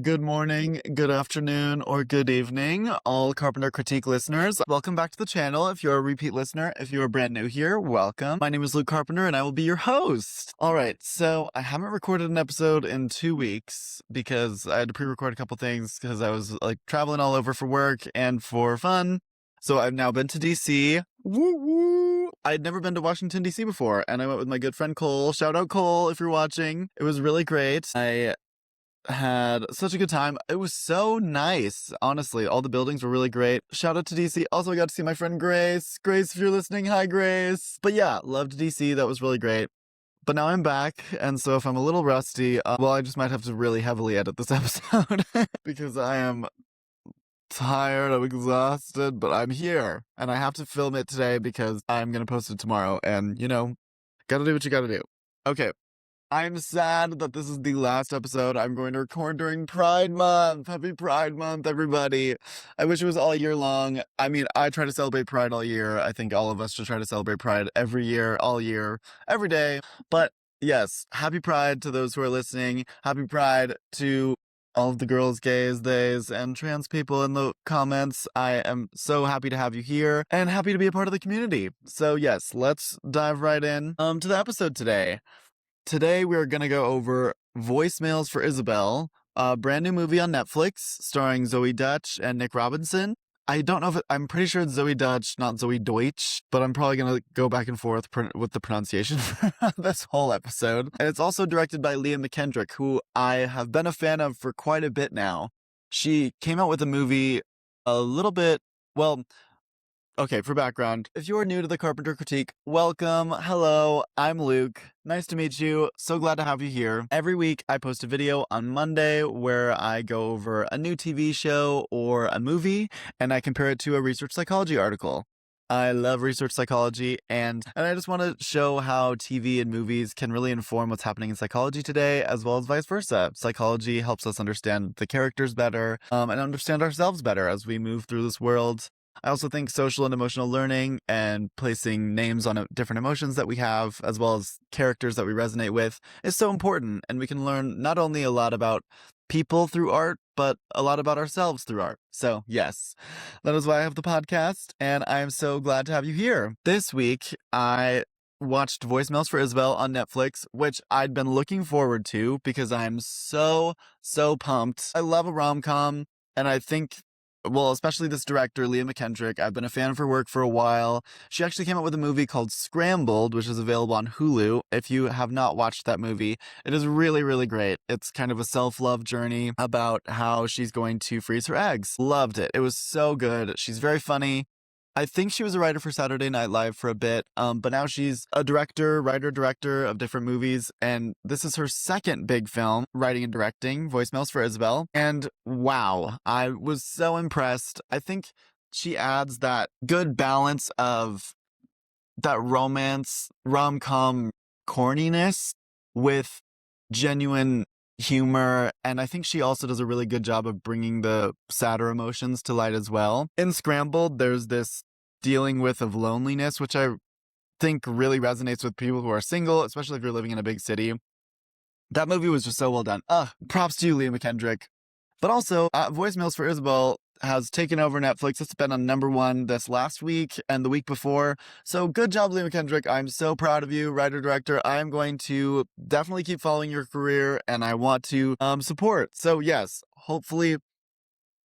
Good morning, good afternoon, or good evening, all Carpenter Critique listeners. Welcome back to the channel. If you're a repeat listener, if you're brand new here, welcome. My name is Luke Carpenter and I will be your host. All right, so I haven't recorded an episode in 2 weeks because I had to pre-record a couple things because I was traveling all over for work and for fun. So I've now been to DC. Woo woo! I'd never been to Washington, D.C. before, and I went with my good friend Cole. Shout out Cole if you're watching. It was really great. I had such a good time. It was so nice. Honestly, all the buildings were really great. Shout out to DC. Also, I got to see my friend Grace. Grace, if you're listening, hi Grace. But yeah, loved DC. That was really great. But now I'm back, and so if I'm a little rusty, I just might have to really heavily edit this episode because I am tired, I'm exhausted, but I'm here, and I have to film it today because I'm gonna post it tomorrow, and, gotta do what you gotta do. Okay. I'm sad that this is the last episode I'm going to record during Pride Month. Happy Pride Month, everybody. I wish it was all year long. I mean, I try to celebrate Pride all year. I think all of us should try to celebrate Pride every year, all year, every day. But yes, happy Pride to those who are listening. Happy Pride to all of the girls, gays, theys, and trans people in the comments. I am so happy to have you here and happy to be a part of the community. So yes, let's dive right in to the episode today. Today, we're going to go over Voicemails for Isabelle, a brand new movie on Netflix starring Zoe Dutch and Nick Robinson. I don't know I'm pretty sure it's Zoe Dutch, not Zoe Deutsch, but I'm probably going to go back and forth with the pronunciation for this whole episode. And it's also directed by Leah McKendrick, who I have been a fan of for quite a bit now. She came out with a movie a little bit, okay, for background, if you are new to the Carpenter Critique, welcome. Hello, I'm Luke. Nice to meet you. So glad to have you here. Every week, I post a video on Monday where I go over a new TV show or a movie, and I compare it to a research psychology article. I love research psychology, and I just want to show how TV and movies can really inform what's happening in psychology today, as well as vice versa. Psychology helps us understand the characters better, and understand ourselves better as we move through this world. I also think social and emotional learning and placing names on different emotions that we have, as well as characters that we resonate with, is so important. And we can learn not only a lot about people through art, but a lot about ourselves through art. So yes, that is why I have the podcast, and I am so glad to have you here. This week, I watched Voicemails for Isabelle on Netflix, which I'd been looking forward to because I'm so pumped. I love a rom-com, and I think especially this director, Leah McKendrick. I've been a fan of her work for a while. She actually came out with a movie called Scrambled, which is available on Hulu. If you have not watched that movie, it is really, really great. It's kind of a self-love journey about how she's going to freeze her eggs. Loved it. It was so good. She's very funny. I think she was a writer for Saturday Night Live for a bit, but now she's a writer-director of different movies, and this is her second big film, writing and directing, Voicemails for Isabelle, and wow, I was so impressed. I think she adds that good balance of that romance, rom-com corniness with genuine humor, and I think she also does a really good job of bringing the sadder emotions to light as well. In Scrambled, there's this dealing with of loneliness, which I think really resonates with people who are single, especially if you're living in a big city. That movie was just so well done. Props to you, Leah McKendrick. But also, Voicemails for Isabelle has taken over Netflix. It's been on #1 this last week and the week before. So good job, Leah McKendrick. I'm so proud of you, writer-director. I am going to definitely keep following your career, and I want to support. So yes, hopefully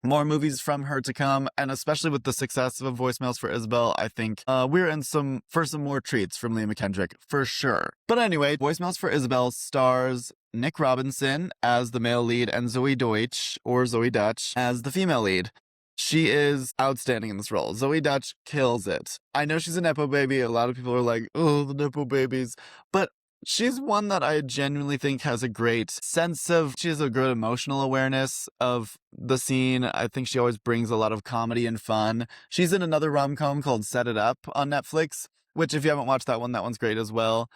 more movies from her to come, and especially with the success of Voicemails for Isabelle, I think we're in for some more treats from Leah McKendrick, for sure. But anyway, Voicemails for Isabelle stars Nick Robinson as the male lead and Zoe Deutsch, or Zoe Dutch, as the female lead. She is outstanding in this role. Zoe Dutch kills it. I know she's a Nepo baby. A lot of people are like, oh, the Nepo babies. But she's one that I genuinely think has a great she has a good emotional awareness of the scene. I think she always brings a lot of comedy and fun. She's in another rom-com called Set It Up on Netflix, which if you haven't watched that one, that one's great as well.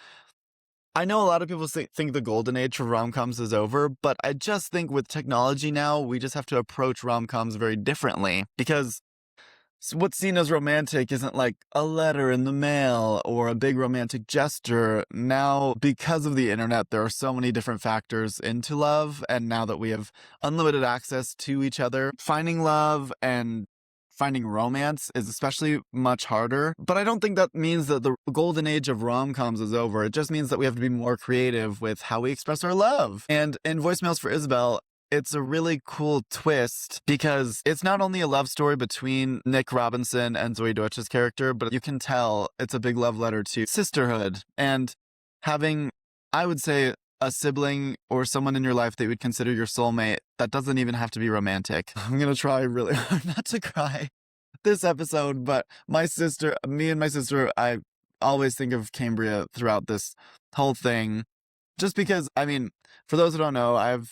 I know a lot of people think the golden age for rom-coms is over, but I just think with technology now, we just have to approach rom-coms very differently because what's seen as romantic isn't like a letter in the mail or a big romantic gesture. Now, because of the internet, there are so many different factors into love. And now that we have unlimited access to each other, finding love and finding romance is especially much harder. But I don't think that means that the golden age of rom-coms is over. It just means that we have to be more creative with how we express our love. And in Voicemails for Isabelle, it's a really cool twist because it's not only a love story between Nick Robinson and Zoe Deutsch's character, but you can tell it's a big love letter to sisterhood and having, I would say, a sibling or someone in your life that you would consider your soulmate. That doesn't even have to be romantic. I'm going to try really hard not to cry this episode, but me and my sister, I always think of Cambria throughout this whole thing. Just because, I mean, for those who don't know, I have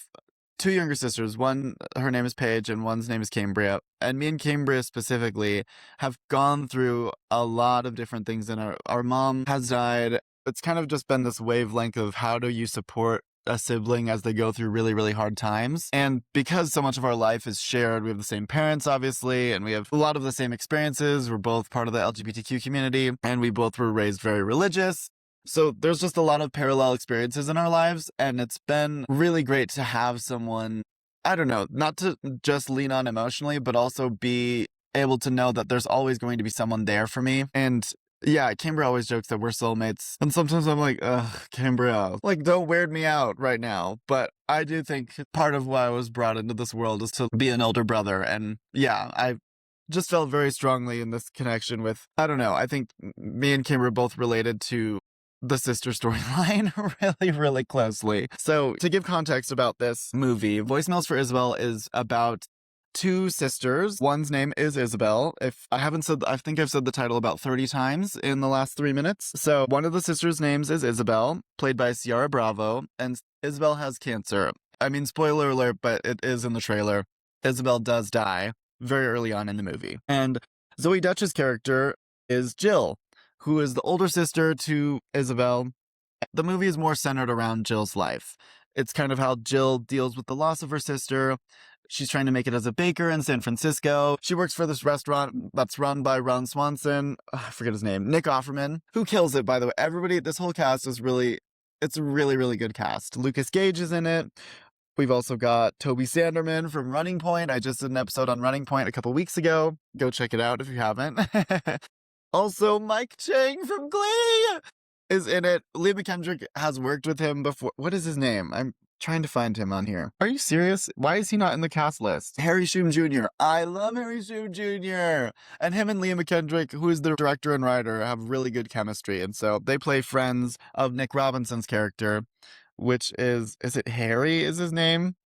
two younger sisters. One, her name is Paige, and one's name is Cambria. And me and Cambria specifically have gone through a lot of different things, and our mom has died. It's kind of just been this wavelength of how do you support a sibling as they go through really, really hard times. And because so much of our life is shared, we have the same parents, obviously, and we have a lot of the same experiences. We're both part of the LGBTQ community, and we both were raised very religious. So there's just a lot of parallel experiences in our lives, and it's been really great to have someone, I don't know, not to just lean on emotionally, but also be able to know that there's always going to be someone there for me. And yeah, Cambria always jokes that we're soulmates, and sometimes I'm like, ugh, Cambria, like, don't weird me out right now. But I do think part of why I was brought into this world is to be an older brother, and yeah, I just felt very strongly in this connection with, I don't know, I think me and Cambria both related to the sister storyline really, really closely. So to give context about this movie, Voicemails for Isabelle is about two sisters. One's name is Isabelle. I think I've said the title about 30 times in the last 3 minutes. So one of the sisters' names is Isabelle, played by Ciara Bravo, and Isabelle has cancer. I mean, spoiler alert, but it is in the trailer. Isabelle does die very early on in the movie. And Zoe Deutsch's character is Jill, who is the older sister to Isabelle. The movie is more centered around Jill's life. It's kind of how Jill deals with the loss of her sister. She's trying to make it as a baker in San Francisco. She works for this restaurant that's run by Ron Swanson. I forget his name. Nick Offerman, who kills it, by the way. Everybody, this whole cast is it's a really, really good cast. Lucas Gage is in it. We've also got Toby Sanderman from Running Point. I just did an episode on Running Point a couple weeks ago. Go check it out if you haven't. Also, Mike Chang from Glee is in it. Liam McKendrick has worked with him before. What is his name? I'm trying to find him on here. Are you serious? Why is he not in the cast list? Harry Shum Jr. I love Harry Shum Jr. And him and Liam McKendrick, who is the director and writer, have really good chemistry. And so they play friends of Nick Robinson's character, which is it Harry is his name?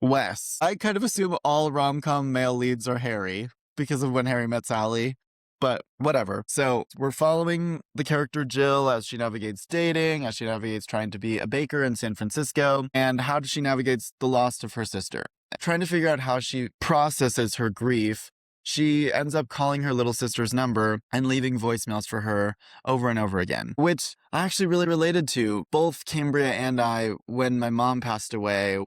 Wes. I kind of assume all rom-com male leads are Harry because of When Harry Met Sally. But whatever. So we're following the character Jill as she navigates dating, as she navigates trying to be a baker in San Francisco, and how she navigates the loss of her sister. Trying to figure out how she processes her grief, she ends up calling her little sister's number and leaving voicemails for her over and over again, which I actually really related to. Both Cambria and I, when my mom passed away,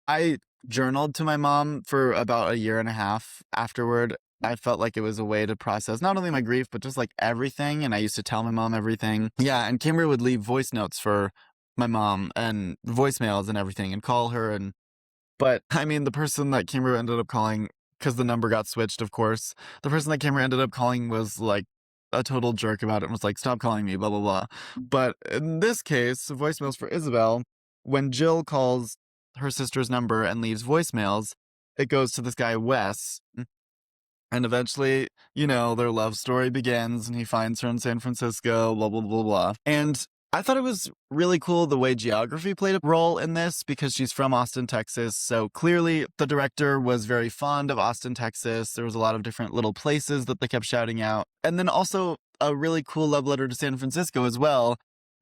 I journaled to my mom for about a year and a half afterward. I felt like it was a way to process not only my grief, but just like everything. And I used to tell my mom everything. Yeah, and Cambria would leave voice notes for my mom and voicemails and everything and call her. But I mean, the person that Cambria ended up calling, because the number got switched, of course, the person that Cambria ended up calling was like a total jerk about it and was like, stop calling me, blah, blah, blah. But in this case, Voicemails for Isabelle, when Jill calls her sister's number and leaves voicemails, it goes to this guy, Wes. And eventually, their love story begins and he finds her in San Francisco, blah, blah, blah, blah. And I thought it was really cool the way geography played a role in this because she's from Austin, Texas. So clearly the director was very fond of Austin, Texas. There was a lot of different little places that they kept shouting out. And then also a really cool love letter to San Francisco as well.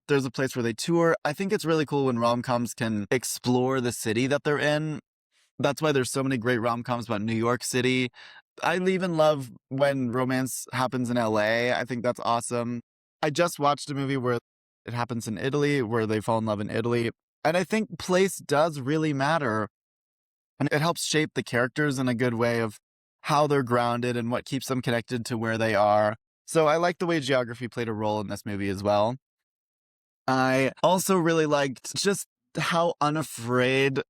There's a place where they tour. I think it's really cool when rom-coms can explore the city that they're in. That's why there's so many great rom-coms about New York City. I even love when romance happens in LA. I think that's awesome. I just watched a movie where it happens in Italy, where they fall in love in Italy. And I think place does really matter. And it helps shape the characters in a good way of how they're grounded and what keeps them connected to where they are. So I like the way geography played a role in this movie as well. I also really liked just how unafraid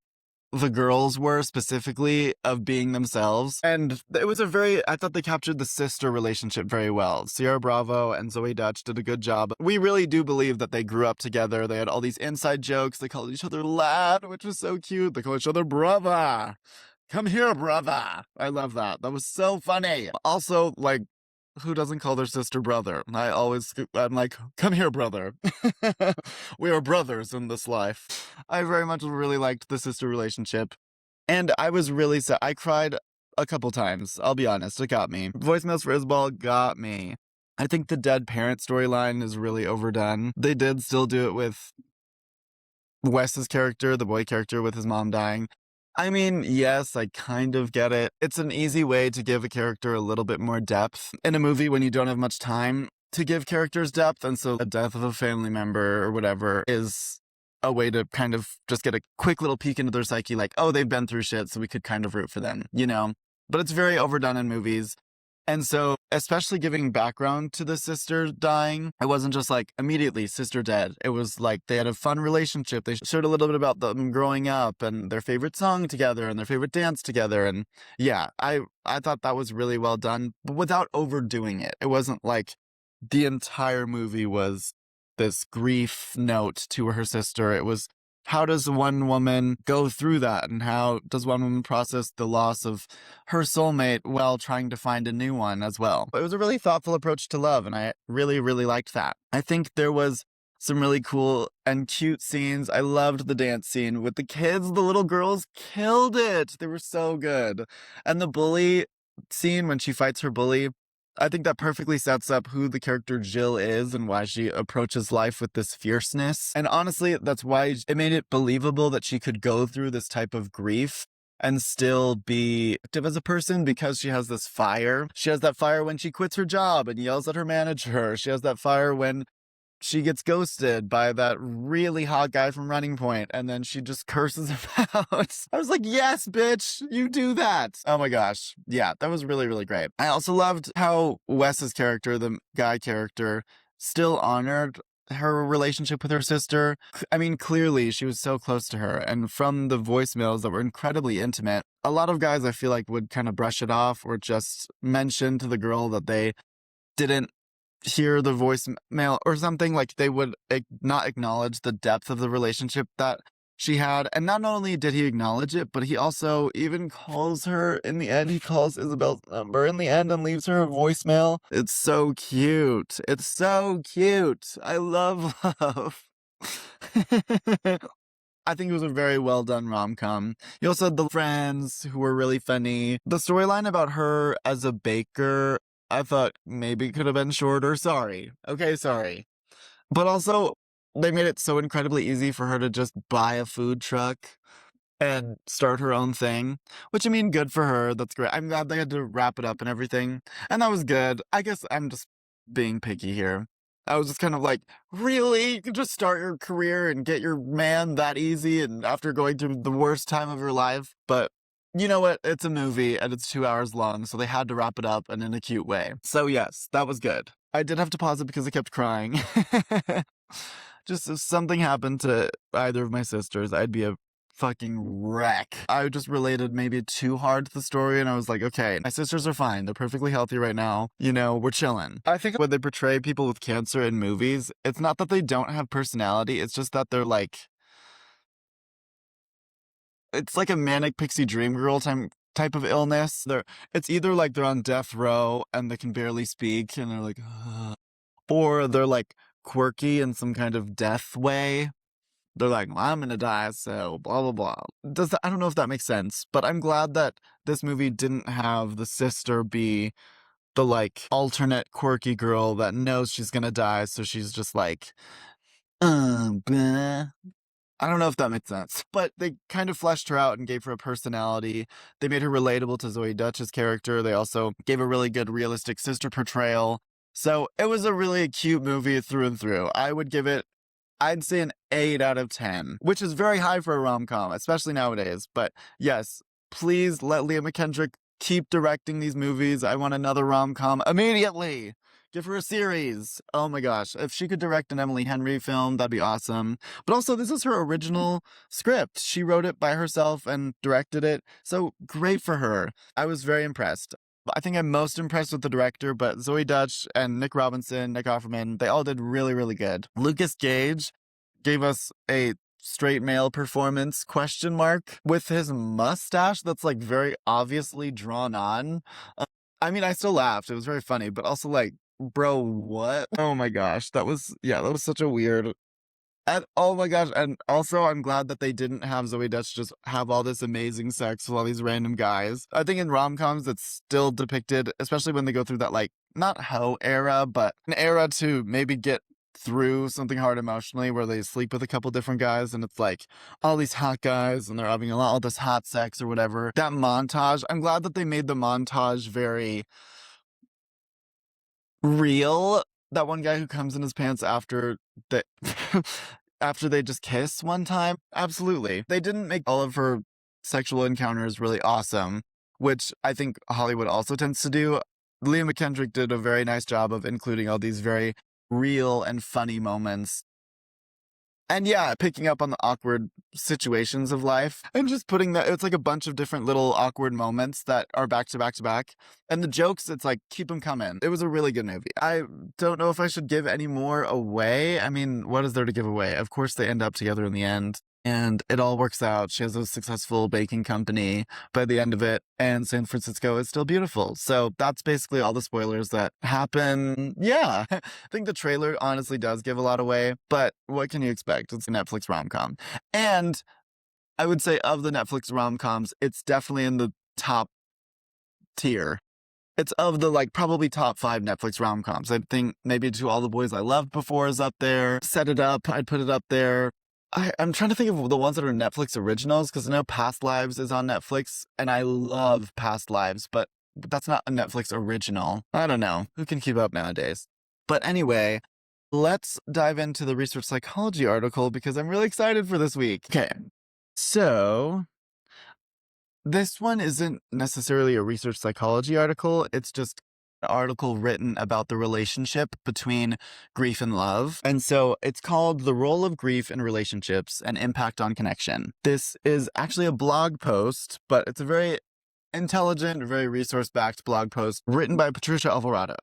the girls were specifically of being themselves. And it was I thought they captured the sister relationship very well. Sierra Bravo and Zoe Dutch did a good job. We really do believe that they grew up together. They had all these inside jokes. They called each other lad, which was so cute. They called each other brother. Come here, brother. I love that. That was so funny. Also, like, who doesn't call their sister brother? I'm like, come here, brother. We are brothers in this life. I very much really liked the sister relationship. And I was really sad. I cried a couple times. I'll be honest. It got me. Voicemails for Isabelle got me. I think the dead parent storyline is really overdone. They did still do it with Wes's character, the boy character with his mom dying. I mean, yes, I kind of get it. It's an easy way to give a character a little bit more depth in a movie when you don't have much time to give characters depth. And so the death of a family member or whatever is a way to kind of just get a quick little peek into their psyche, like, oh, they've been through shit, so we could kind of root for them, you know? But it's very overdone in movies. And so, especially giving background to the sister dying, it wasn't just like immediately sister dead. It was like they had a fun relationship. They shared a little bit about them growing up and their favorite song together and their favorite dance together. And yeah, I thought that was really well done, but without overdoing it. It wasn't like the entire movie was this grief note to her sister. It was, how does one woman go through that? And how does one woman process the loss of her soulmate while trying to find a new one as well? It was a really thoughtful approach to love, and I really, really liked that. I think there was some really cool and cute scenes. I loved the dance scene with the kids. The little girls killed it. They were so good. And the bully scene when she fights her bully, I think that perfectly sets up who the character Jill is and why she approaches life with this fierceness. And honestly, that's why it made it believable that she could go through this type of grief and still be active as a person, because she has this fire. She has that fire when she quits her job and yells at her manager. She has that fire when she gets ghosted by that really hot guy from Running Point, and then she just curses him out. I was like, yes, bitch, you do that. Oh my gosh. Yeah, that was really, really great. I also loved how Wes's character, the guy character, still honored her relationship with her sister. I mean, clearly she was so close to her, and from the voicemails that were incredibly intimate, a lot of guys I feel like would kind of brush it off or just mention to the girl that they didn't hear the voicemail or something. Like they would not acknowledge the depth of the relationship that she had. And not only did he acknowledge it, but he also even calls her in the end. He calls Isabelle's number in the end and leaves her a voicemail. It's so cute. It's so cute. I love love. I think it was a very well done rom-com. You also had the friends who were really funny. The storyline about her as a baker, I thought maybe could have been shorter. Sorry. Okay, sorry. But also, they made it so incredibly easy for her to just buy a food truck and start her own thing. Which, I mean, good for her. That's great. I'm glad they had to wrap it up and everything. And that was good. I guess I'm just being picky here. I was just kind of like, really? You can just start your career and get your man that easy and after going through the worst time of your life? But you know what? It's a movie and it's 2 hours long, so they had to wrap it up and in a cute way. So yes, that was good. I did have to pause it because I kept crying. Just if something happened to either of my sisters, I'd be a fucking wreck. I just related maybe too hard to the story, and I was like, okay, my sisters are fine. They're perfectly healthy right now. You know, we're chilling. I think when they portray people with cancer in movies, it's not that they don't have personality, it's just that they're like, it's like a manic pixie dream girl type of illness. It's either like they're on death row and they can barely speak and they're like, ugh, or they're like quirky in some kind of death way. They're like, well, I'm gonna die, so blah blah blah. I don't know if that makes sense, but I'm glad that this movie didn't have the sister be the like alternate quirky girl that knows she's gonna die, so she's just like, bleh. I don't know if that makes sense, but they kind of fleshed her out and gave her a personality. They made her relatable to Zoe Dutch's character. They also gave a really good realistic sister portrayal. So it was a really cute movie through and through. I would give it, I'd say an 8 out of 10, which is very high for a rom-com, especially nowadays. But yes, please let Leah McKendrick keep directing these movies. I want another rom-com immediately. Give her a series. Oh my gosh. If she could direct an Emily Henry film, that'd be awesome. But also, this is her original script. She wrote it by herself and directed it. So great for her. I was very impressed. I think I'm most impressed with the director, but Zoe Dutch and Nick Robinson, Nick Offerman, they all did really, really good. Lucas Gage gave us a straight male performance, question mark, with his mustache that's like very obviously drawn on. I mean, I still laughed. It was very funny, but also like, bro, what? Oh my gosh. That was such a weird. And oh my gosh, and also I'm glad that they didn't have Zoe Dutch just have all this amazing sex with all these random guys. I think in rom-coms it's still depicted, especially when they go through that, like, not hoe era, but an era to maybe get through something hard emotionally where they sleep with a couple different guys and it's like all these hot guys and they're having all this hot sex or whatever. That montage, I'm glad that they made the montage very real. That one guy who comes in his pants after the after they just kiss one time. Absolutely. They didn't make all of her sexual encounters really awesome, which I think Hollywood also tends to do. Leah McKendrick did a very nice job of including all these very real and funny moments. And yeah, picking up on the awkward situations of life and just putting that, it's like a bunch of different little awkward moments that are back to back to back. And the jokes, it's like, keep them coming. It was a really good movie. I don't know if I should give any more away. I mean, what is there to give away? Of course, they end up together in the end. And it all works out. She has a successful baking company by the end of it, and San Francisco is still beautiful. So that's basically all the spoilers that happen. Yeah, I think the trailer honestly does give a lot away, but what can you expect? It's a Netflix rom-com. And I would say of the Netflix rom-coms, it's definitely in the top tier. It's of the, like, probably top 5 Netflix rom-coms. I think maybe To All the Boys I Loved Before is up there. Set It Up, I'd put it up there. I'm trying to think of the ones that are Netflix originals, because I know Past Lives is on Netflix, and I love Past Lives, but that's not a Netflix original. I don't know. Who can keep up nowadays? But anyway, let's dive into the research psychology article, because I'm really excited for this week. Okay, so this one isn't necessarily a research psychology article. It's just article written about the relationship between grief and love. And so it's called The Role of Grief in Relationships and Impact on Connection. This is actually a blog post, but it's a very intelligent, very resource-backed blog post written by Patricia Alvarado.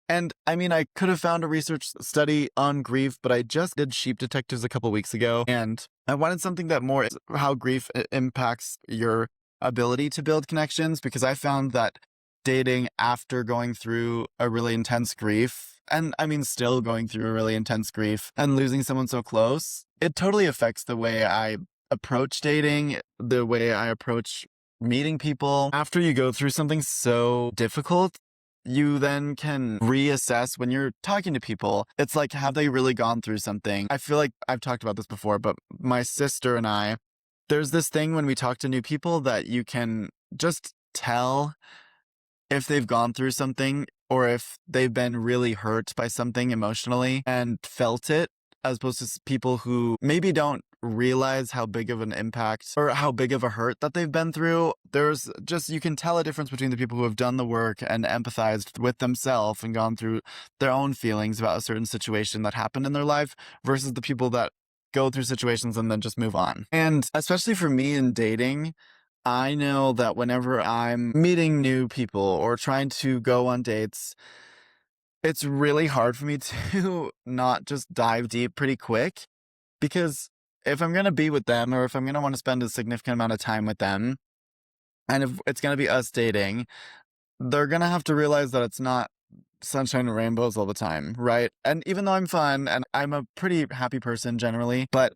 And I mean, I could have found a research study on grief, but I just did Sheep Detectives a couple weeks ago, and I wanted something that more is how grief impacts your ability to build connections, because I found that dating after going through a really intense grief, and I mean still going through a really intense grief and losing someone so close, it totally affects the way I approach dating, the way I approach meeting people. After you go through something so difficult, you then can reassess when you're talking to people. It's like, have they really gone through something? I feel like I've talked about this before, but my sister and I, there's this thing when we talk to new people that you can just tell if they've gone through something or if they've been really hurt by something emotionally and felt it, as opposed to people who maybe don't realize how big of an impact or how big of a hurt that they've been through. There's just, you can tell a difference between the people who have done the work and empathized with themselves and gone through their own feelings about a certain situation that happened in their life versus the people that go through situations and then just move on. And especially for me in dating, I know that whenever I'm meeting new people or trying to go on dates, it's really hard for me to not just dive deep pretty quick, because if I'm going to be with them or if I'm going to want to spend a significant amount of time with them, and if it's going to be us dating, they're going to have to realize that it's not sunshine and rainbows all the time, right? And even though I'm fun and I'm a pretty happy person generally, but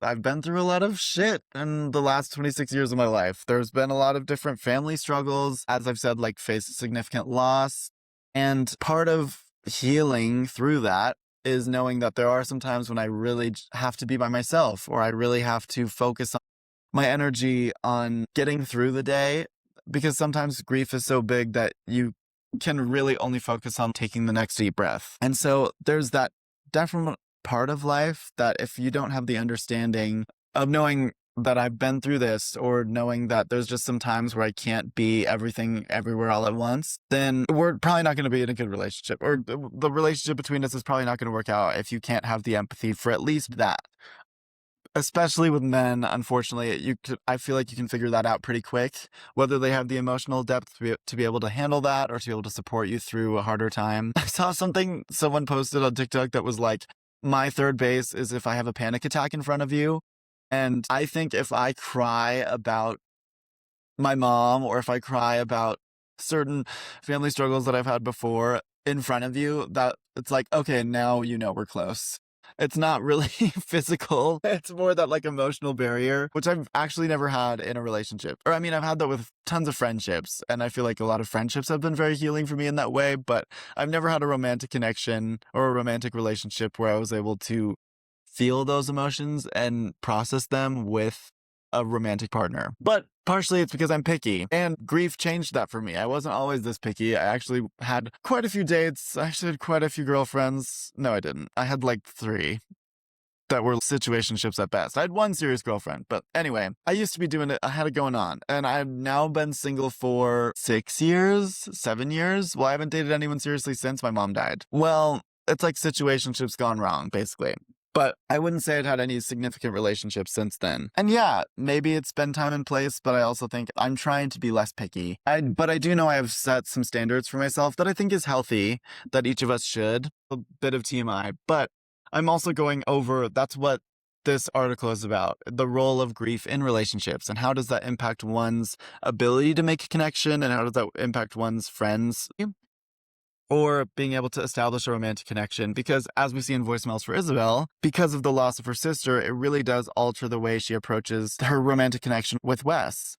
I've been through a lot of shit in the last 26 years of my life. There's been a lot of different family struggles, as I've said, like faced significant loss. And part of healing through that is knowing that there are some times when I really have to be by myself, or I really have to focus on my energy on getting through the day, because sometimes grief is so big that you can really only focus on taking the next deep breath. And so there's that definite part of life that if you don't have the understanding of knowing that I've been through this, or knowing that there's just some times where I can't be everything everywhere all at once, then we're probably not going to be in a good relationship, or the relationship between us is probably not going to work out if you can't have the empathy for at least that. Especially with men, unfortunately, I feel like you can figure that out pretty quick, whether they have the emotional depth to be able to handle that or to be able to support you through a harder time. I saw something someone posted on TikTok that was like, my third base is if I have a panic attack in front of you. And I think if I cry about my mom, or if I cry about certain family struggles that I've had before in front of you, that it's like, okay, now you know we're close. It's not really physical. It's more that like emotional barrier, which I've actually never had in a relationship. Or I mean, I've had that with tons of friendships, and I feel like a lot of friendships have been very healing for me in that way, but I've never had a romantic connection or a romantic relationship where I was able to feel those emotions and process them with a romantic partner. But partially it's because I'm picky, and grief changed that for me. I wasn't always this picky. I actually had quite a few dates. I actually had quite a few girlfriends. No, I didn't. I had like 3 that were situationships at best. I had 1 serious girlfriend, but anyway, I used to be doing it. I had it going on, and I've now been single for 6 years, 7 years. Well, I haven't dated anyone seriously since my mom died. Well, it's like situationships gone wrong, basically. But I wouldn't say I'd had any significant relationships since then. And yeah, maybe it's been time and place, but I also think I'm trying to be less picky. But I do know I have set some standards for myself that I think is healthy, that each of us should. A bit of TMI, but I'm also going over, that's what this article is about, the role of grief in relationships, and how does that impact one's ability to make a connection, and how does that impact one's friends, or being able to establish a romantic connection. Because as we see in voicemails for Isabelle, because of the loss of her sister, it really does alter the way she approaches her romantic connection with Wes.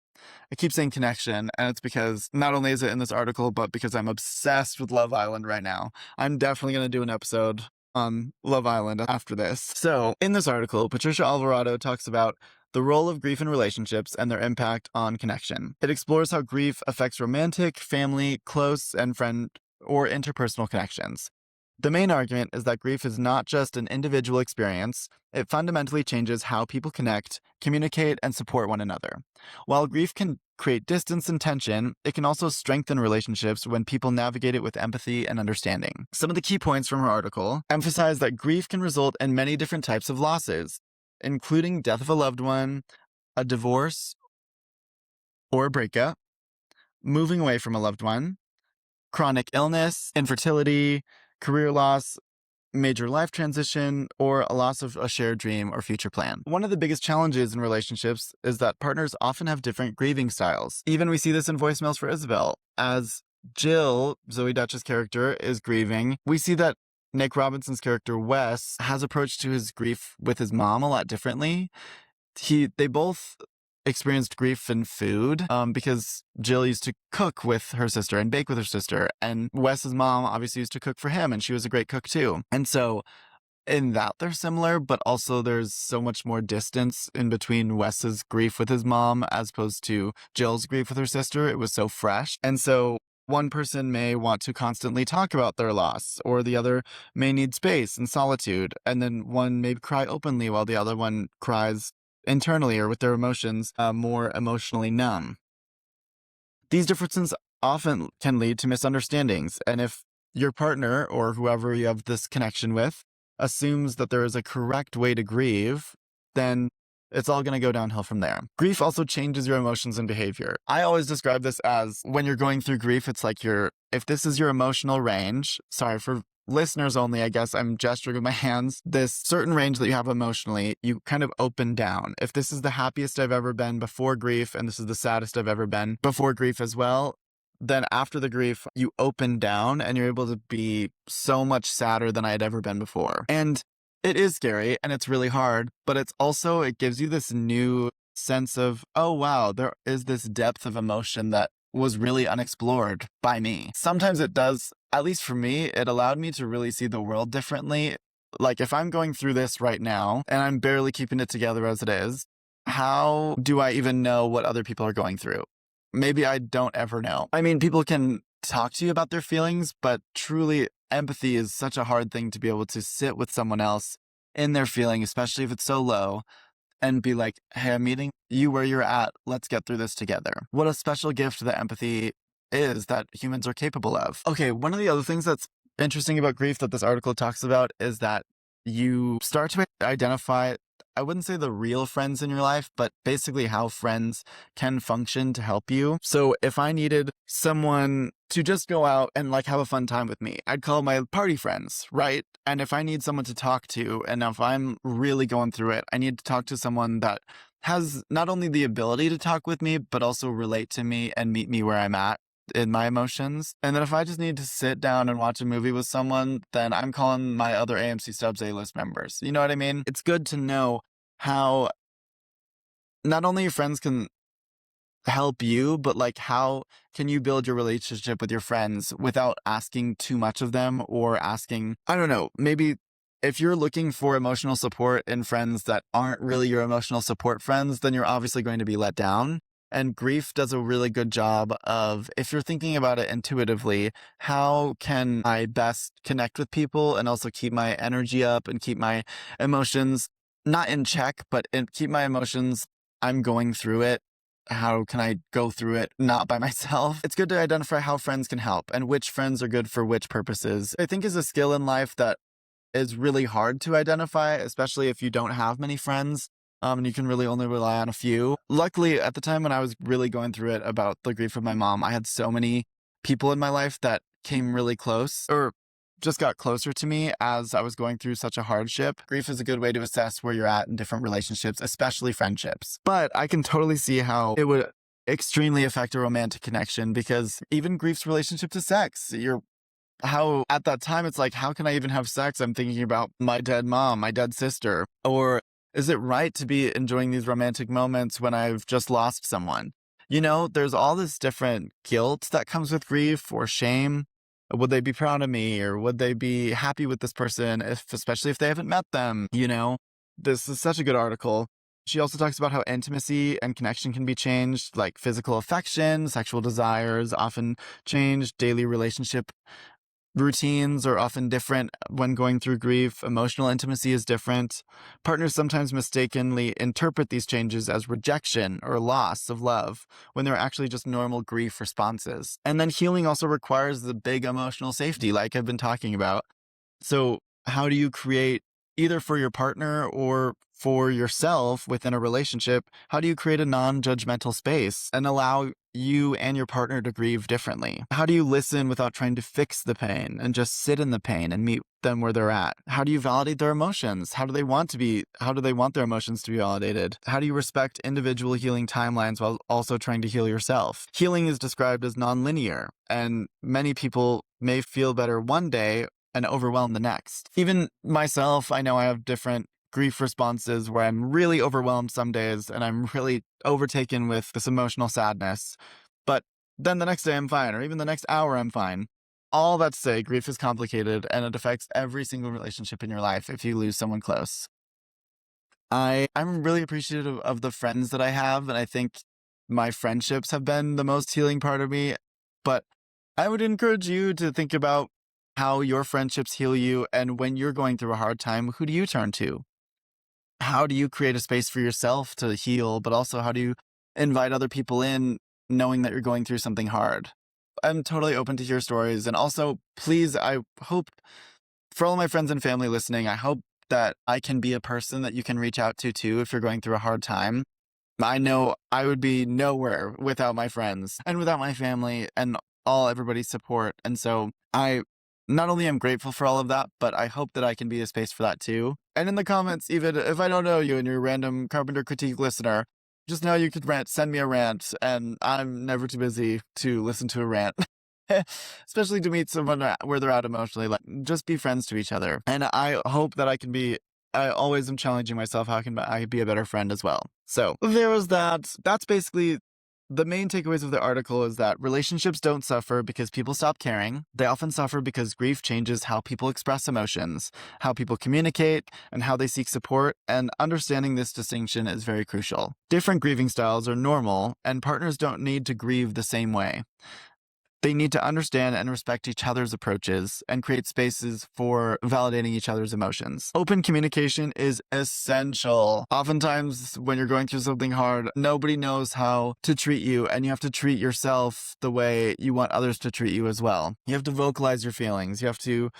I keep saying connection, and it's because not only is it in this article, but because I'm obsessed with Love Island right now. I'm definitely going to do an episode on Love Island after this. So in this article, Patricia Alvarado talks about the role of grief in relationships and their impact on connection. It explores how grief affects romantic, family, close, and friend or interpersonal connections. The main argument is that grief is not just an individual experience, it fundamentally changes how people connect, communicate, and support one another. While grief can create distance and tension, it can also strengthen relationships when people navigate it with empathy and understanding. Some of the key points from her article emphasize that grief can result in many different types of losses, including death of a loved one, a divorce or a breakup, moving away from a loved one, chronic illness, infertility, career loss, major life transition, or a loss of a shared dream or future plan. One of the biggest challenges in relationships is that partners often have different grieving styles. Even we see this in voicemails for Isabelle. As Jill, Zoe Dutch's character, is grieving, we see that Nick Robinson's character, Wes, has approached to his grief with his mom a lot differently. They both experienced grief in food because Jill used to cook with her sister and bake with her sister, and Wes's mom obviously used to cook for him, and she was a great cook too. And so in that they're similar, but also there's so much more distance in between Wes's grief with his mom as opposed to Jill's grief with her sister. It was so fresh. And so one person may want to constantly talk about their loss, or the other may need space and solitude, and then one may cry openly while the other one cries internally or with their emotions more emotionally numb. These differences often can lead to misunderstandings, and if your partner or whoever you have this connection with assumes that there is a correct way to grieve, then it's all going to go downhill from there. Grief also changes your emotions and behavior. I always describe this as when you're going through grief, it's like if this is your emotional range, sorry for listeners only, I guess I'm gesturing with my hands, this certain range that you have emotionally, you kind of open down. If this is the happiest I've ever been before grief, and this is the saddest I've ever been before grief as well, then after the grief, you open down and you're able to be so much sadder than I had ever been before. And it is scary and it's really hard, but it gives you this new sense of, oh wow, there is this depth of emotion that was really unexplored by me. Sometimes it does, at least for me, it allowed me to really see the world differently. Like if I'm going through this right now and I'm barely keeping it together as it is, how do I even know what other people are going through? Maybe I don't ever know. I mean, people can talk to you about their feelings, but truly empathy is such a hard thing to be able to sit with someone else in their feeling, especially if it's so low, and be like, hey, I'm meeting you where you're at. Let's get through this together. What a special gift that empathy is that humans are capable of. Okay, one of the other things that's interesting about grief that this article talks about is that you start to identify, I wouldn't say the real friends in your life, but basically how friends can function to help you. So if I needed someone to just go out and like have a fun time with me, I'd call my party friends, right? And if I need someone to talk to, and if I'm really going through it, I need to talk to someone that has not only the ability to talk with me, but also relate to me and meet me where I'm at in my emotions. And then if I just need to sit down and watch a movie with someone, then I'm calling my other AMC Stubs A-list members. You know what I mean? It's good to know how not only your friends can help you, but like how can you build your relationship with your friends without asking too much of them or asking, I don't know, maybe if you're looking for emotional support in friends that aren't really your emotional support friends, then you're obviously going to be let down. And grief does a really good job of, if you're thinking about it intuitively, how can I best connect with people and also keep my energy up and keep my emotions not in check, but keep my emotions, I'm going through it. How can I go through it not by myself? It's good to identify how friends can help and which friends are good for which purposes. I think is a skill in life that is really hard to identify, especially if you don't have many friends. And you can really only rely on a few. Luckily, at the time when I was really going through it about the grief of my mom, I had so many people in my life that came really close or just got closer to me as I was going through such a hardship. Grief is a good way to assess where you're at in different relationships, especially friendships. But I can totally see how it would extremely affect a romantic connection, because even grief's relationship to sex, how at that time it's like, how can I even have sex? I'm thinking about my dead mom, my dead sister. Or is it right to be enjoying these romantic moments when I've just lost someone? You know, there's all this different guilt that comes with grief or shame. Would they be proud of me, or would they be happy with this person, especially if they haven't met them? You know, this is such a good article. She also talks about how intimacy and connection can be changed, like physical affection, sexual desires often change, daily relationship routines are often different when going through grief. Emotional intimacy is different. Partners sometimes mistakenly interpret these changes as rejection or loss of love when they're actually just normal grief responses. And then healing also requires the big emotional safety, like I've been talking about. So how do you create, either for your partner or for yourself within a relationship, how do you create a non-judgmental space and allow you and your partner to grieve differently? How do you listen without trying to fix the pain and just sit in the pain and meet them where they're at? How do you validate their emotions? How do they want their emotions to be validated? How do you respect individual healing timelines while also trying to heal yourself? Healing is described as nonlinear, and many people may feel better one day and overwhelmed the next. Even myself, I know I have different grief responses where I'm really overwhelmed some days and I'm really overtaken with this emotional sadness. But then the next day I'm fine, or even the next hour I'm fine. All that to say, grief is complicated and it affects every single relationship in your life if you lose someone close. I'm really appreciative of the friends that I have, and I think my friendships have been the most healing part of me. But I would encourage you to think about how your friendships heal you, and when you're going through a hard time, who do you turn to? How do you create a space for yourself to heal, but also how do you invite other people in knowing that you're going through something hard? I'm totally open to hear stories. And also, please, I hope for all my friends and family listening, I hope that I can be a person that you can reach out to too if you're going through a hard time. I know I would be nowhere without my friends and without my family and everybody's support. And so I not only am grateful for all of that, but I hope that I can be a space for that too. And in the comments, even if I don't know you and you're a random Carpenter Critique listener, just know you could send me a rant, and I'm never too busy to listen to a rant. Especially to meet someone where they're at emotionally. Like, just be friends to each other. And I hope that I always am challenging myself. How can I be a better friend as well? So there was that. That's basically the main takeaways of the article, is that relationships don't suffer because people stop caring. They often suffer because grief changes how people express emotions, how people communicate, and how they seek support, and understanding this distinction is very crucial. Different grieving styles are normal, and partners don't need to grieve the same way. They need to understand and respect each other's approaches and create spaces for validating each other's emotions. Open communication is essential. Oftentimes, when you're going through something hard, nobody knows how to treat you, and you have to treat yourself the way you want others to treat you as well. You have to vocalize your feelings. You have to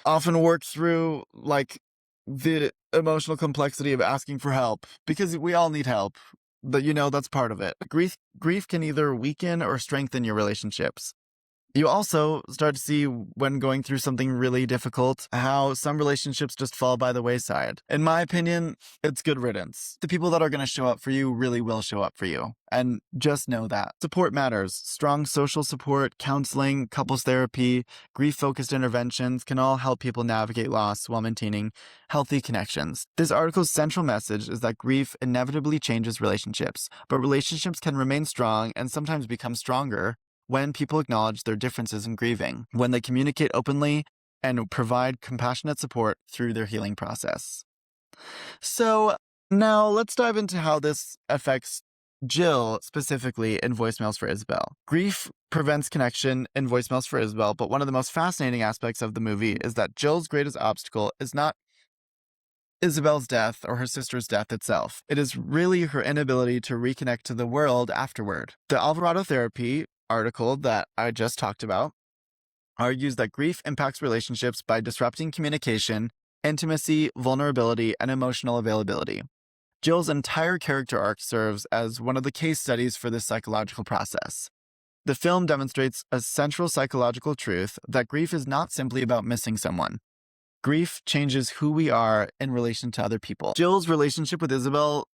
often work through, like, the emotional complexity of asking for help, because we all need help. But that's part of it. Grief can either weaken or strengthen your relationships. You also start to see, when going through something really difficult, how some relationships just fall by the wayside. In my opinion, it's good riddance. The people that are going to show up for you really will show up for you. And just know that. Support matters. Strong social support, counseling, couples therapy, grief-focused interventions can all help people navigate loss while maintaining healthy connections. This article's central message is that grief inevitably changes relationships, but relationships can remain strong and sometimes become stronger when people acknowledge their differences in grieving, when they communicate openly and provide compassionate support through their healing process. So now let's dive into how this affects Jill specifically in Voicemails for Isabelle. Grief prevents connection in Voicemails for Isabelle, but one of the most fascinating aspects of the movie is that Jill's greatest obstacle is not Isabelle's death or her sister's death itself. It is really her inability to reconnect to the world afterward. The Alvarado Therapy article that I just talked about argues that grief impacts relationships by disrupting communication, intimacy, vulnerability, and emotional availability. Jill's entire character arc serves as one of the case studies for this psychological process. The film demonstrates a central psychological truth that grief is not simply about missing someone. Grief changes who we are in relation to other people. Jill's relationship with Isabelle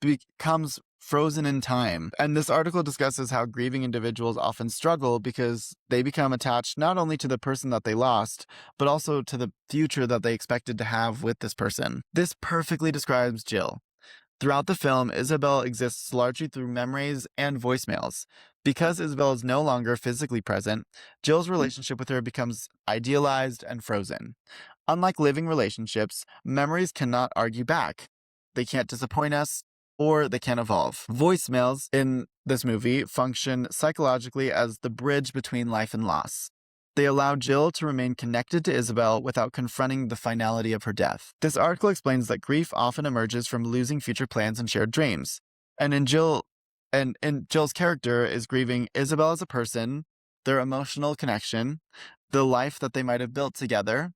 becomes frozen in time. And this article discusses how grieving individuals often struggle because they become attached not only to the person that they lost, but also to the future that they expected to have with this person. This perfectly describes Jill. Throughout the film, Isabelle exists largely through memories and voicemails. Because Isabelle is no longer physically present, Jill's relationship with her becomes idealized and frozen. Unlike living relationships, memories cannot argue back. They can't disappoint us, or they can evolve. Voicemails in this movie function psychologically as the bridge between life and loss. They allow Jill to remain connected to Isabelle without confronting the finality of her death. This article explains that grief often emerges from losing future plans and shared dreams. And in Jill's character is grieving Isabelle as a person, their emotional connection, the life that they might have built together,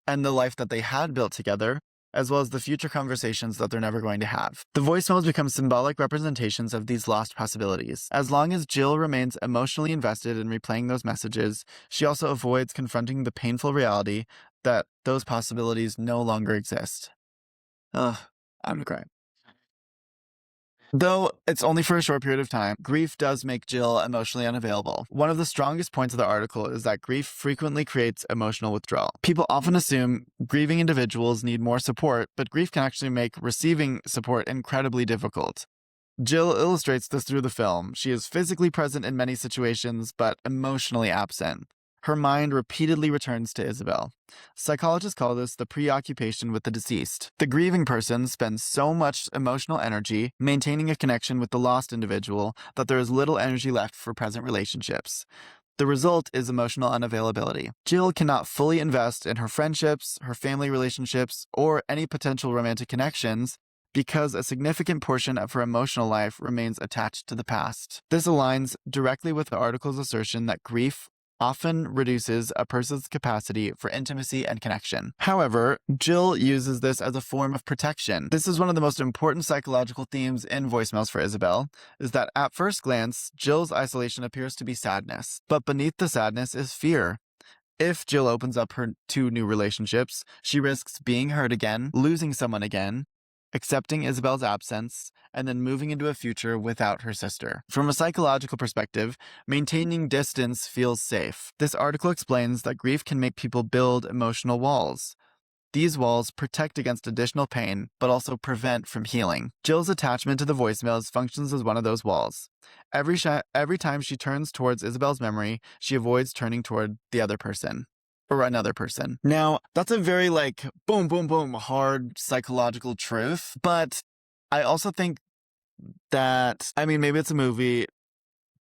and the life that they had built together, as well as the future conversations that they're never going to have. The voicemails become symbolic representations of these lost possibilities. As long as Jill remains emotionally invested in replaying those messages, she also avoids confronting the painful reality that those possibilities no longer exist. Ugh, I'm crying. Though it's only for a short period of time, grief does make Jill emotionally unavailable. One of the strongest points of the article is that grief frequently creates emotional withdrawal. People often assume grieving individuals need more support, but grief can actually make receiving support incredibly difficult. Jill illustrates this through the film. She is physically present in many situations, but emotionally absent. Her mind repeatedly returns to Isabelle. Psychologists call this the preoccupation with the deceased. The grieving person spends so much emotional energy maintaining a connection with the lost individual that there is little energy left for present relationships. The result is emotional unavailability. Jill cannot fully invest in her friendships, her family relationships, or any potential romantic connections because a significant portion of her emotional life remains attached to the past. This aligns directly with the article's assertion that grief often reduces a person's capacity for intimacy and connection. However, Jill uses this as a form of protection. This is one of the most important psychological themes in Voicemails for Isabelle, is that at first glance, Jill's isolation appears to be sadness, but beneath the sadness is fear. If Jill opens up her two new relationships, she risks being hurt again, losing someone again, accepting Isabelle's absence, and then moving into a future without her sister. From a psychological perspective, maintaining distance feels safe. This article explains that grief can make people build emotional walls. These walls protect against additional pain, but also prevent from healing. Jill's attachment to the voicemails functions as one of those walls. Every time she turns towards Isabelle's memory, she avoids turning toward the other person. Or another person. Now, that's a very boom, boom, boom, hard psychological truth. But I also think that, maybe it's a movie,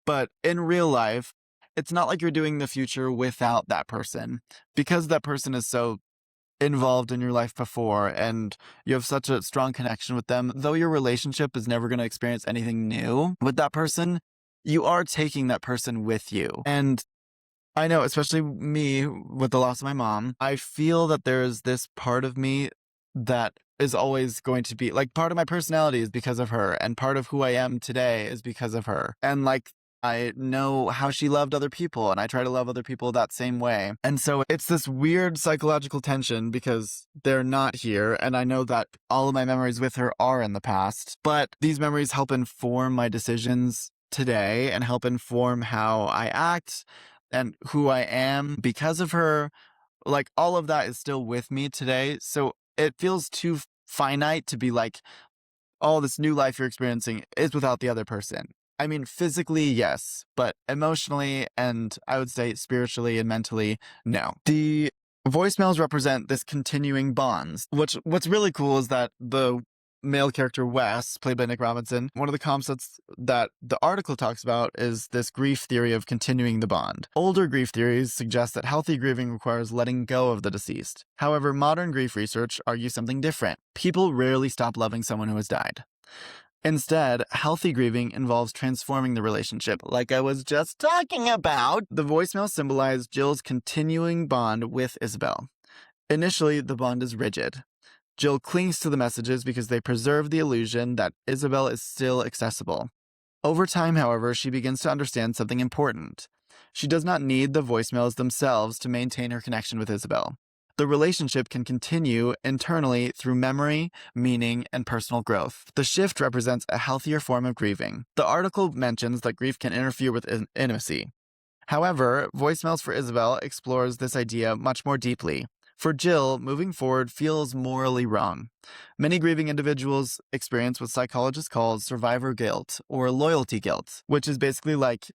but in real life, it's not like you're doing the future without that person, because that person is so involved in your life before and you have such a strong connection with them. Though your relationship is never going to experience anything new with that person, you are taking that person with you. And I know, especially me with the loss of my mom, I feel that there's this part of me that is always going to be like, part of my personality is because of her, and part of who I am today is because of her. And like, I know how she loved other people, and I try to love other people that same way. And so it's this weird psychological tension because they're not here, and I know that all of my memories with her are in the past, but these memories help inform my decisions today and help inform how I act and who I am because of her. Like, all of that is still with me today. So it feels too finite to be like, oh, this new life you're experiencing is without the other person. I mean, physically, yes, but emotionally and I would say spiritually and mentally, no. The voicemails represent this continuing bonds. What's really cool is that the male character Wes, played by Nick Robinson, one of the concepts that the article talks about is this grief theory of continuing the bond. Older grief theories suggest that healthy grieving requires letting go of the deceased. However, modern grief research argues something different. People rarely stop loving someone who has died. Instead, healthy grieving involves transforming the relationship, like I was just talking about. The voicemail symbolized Jill's continuing bond with Isabelle. Initially, the bond is rigid. Jill clings to the messages because they preserve the illusion that Isabelle is still accessible. Over time, however, she begins to understand something important. She does not need the voicemails themselves to maintain her connection with Isabelle. The relationship can continue internally through memory, meaning, and personal growth. The shift represents a healthier form of grieving. The article mentions that grief can interfere with intimacy. However, Voicemails for Isabelle explores this idea much more deeply. For Jill, moving forward feels morally wrong. Many grieving individuals experience what psychologists call survivor guilt or loyalty guilt, which is basically like,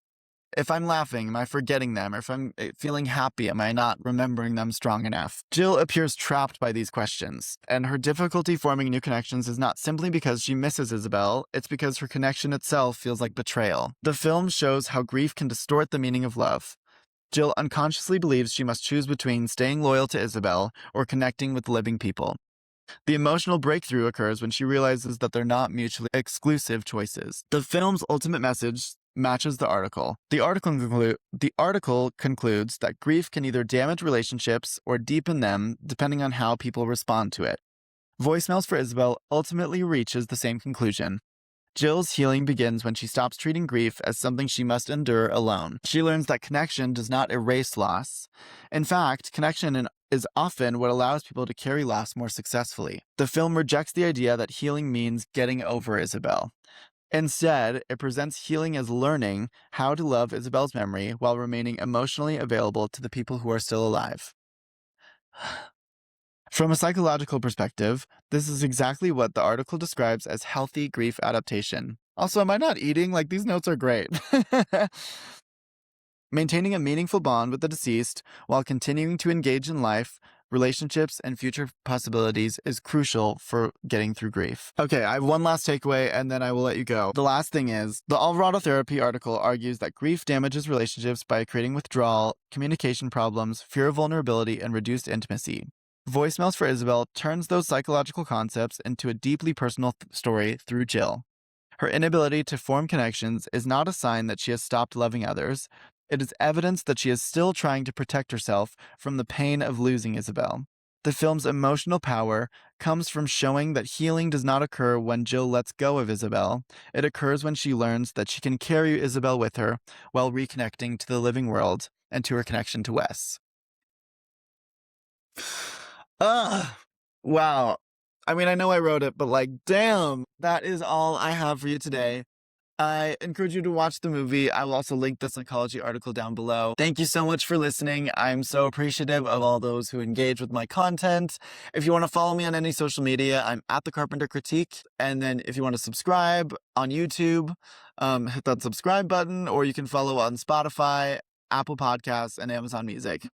if I'm laughing, am I forgetting them? Or if I'm feeling happy, am I not remembering them strong enough? Jill appears trapped by these questions, and her difficulty forming new connections is not simply because she misses Isabelle, it's because her connection itself feels like betrayal. The film shows how grief can distort the meaning of love. Jill unconsciously believes she must choose between staying loyal to Isabelle or connecting with living people. The emotional breakthrough occurs when she realizes that they're not mutually exclusive choices. The film's ultimate message matches the article. The article concludes that grief can either damage relationships or deepen them depending on how people respond to it. Voicemails for Isabelle ultimately reaches the same conclusion. Jill's healing begins when she stops treating grief as something she must endure alone. She learns that connection does not erase loss. In fact, connection is often what allows people to carry loss more successfully. The film rejects the idea that healing means getting over Isabelle. Instead, it presents healing as learning how to love Isabelle's memory while remaining emotionally available to the people who are still alive. From a psychological perspective, this is exactly what the article describes as healthy grief adaptation. Also, am I not eating? Like, these notes are great. Maintaining a meaningful bond with the deceased while continuing to engage in life, relationships, and future possibilities is crucial for getting through grief. Okay, I have one last takeaway and then I will let you go. The last thing is, the Alvarado Therapy article argues that grief damages relationships by creating withdrawal, communication problems, fear of vulnerability, and reduced intimacy. Voicemails for Isabelle turns those psychological concepts into a deeply personal story through Jill. Her inability to form connections is not a sign that she has stopped loving others. It is evidence that she is still trying to protect herself from the pain of losing Isabelle. The film's emotional power comes from showing that healing does not occur when Jill lets go of Isabelle. It occurs when she learns that she can carry Isabelle with her while reconnecting to the living world and to her connection to Wes. Wow. I mean, I know I wrote it, but like, damn, that is all I have for you today. I encourage you to watch the movie. I will also link the psychology article down below. Thank you so much for listening. I'm so appreciative of all those who engage with my content. If you want to follow me on any social media, I'm at The Carpenter Critique. And then if you want to subscribe on YouTube, hit that subscribe button, or you can follow on Spotify, Apple Podcasts, and Amazon Music.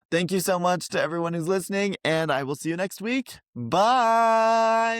Thank you so much to everyone who's listening, and I will see you next week. Bye!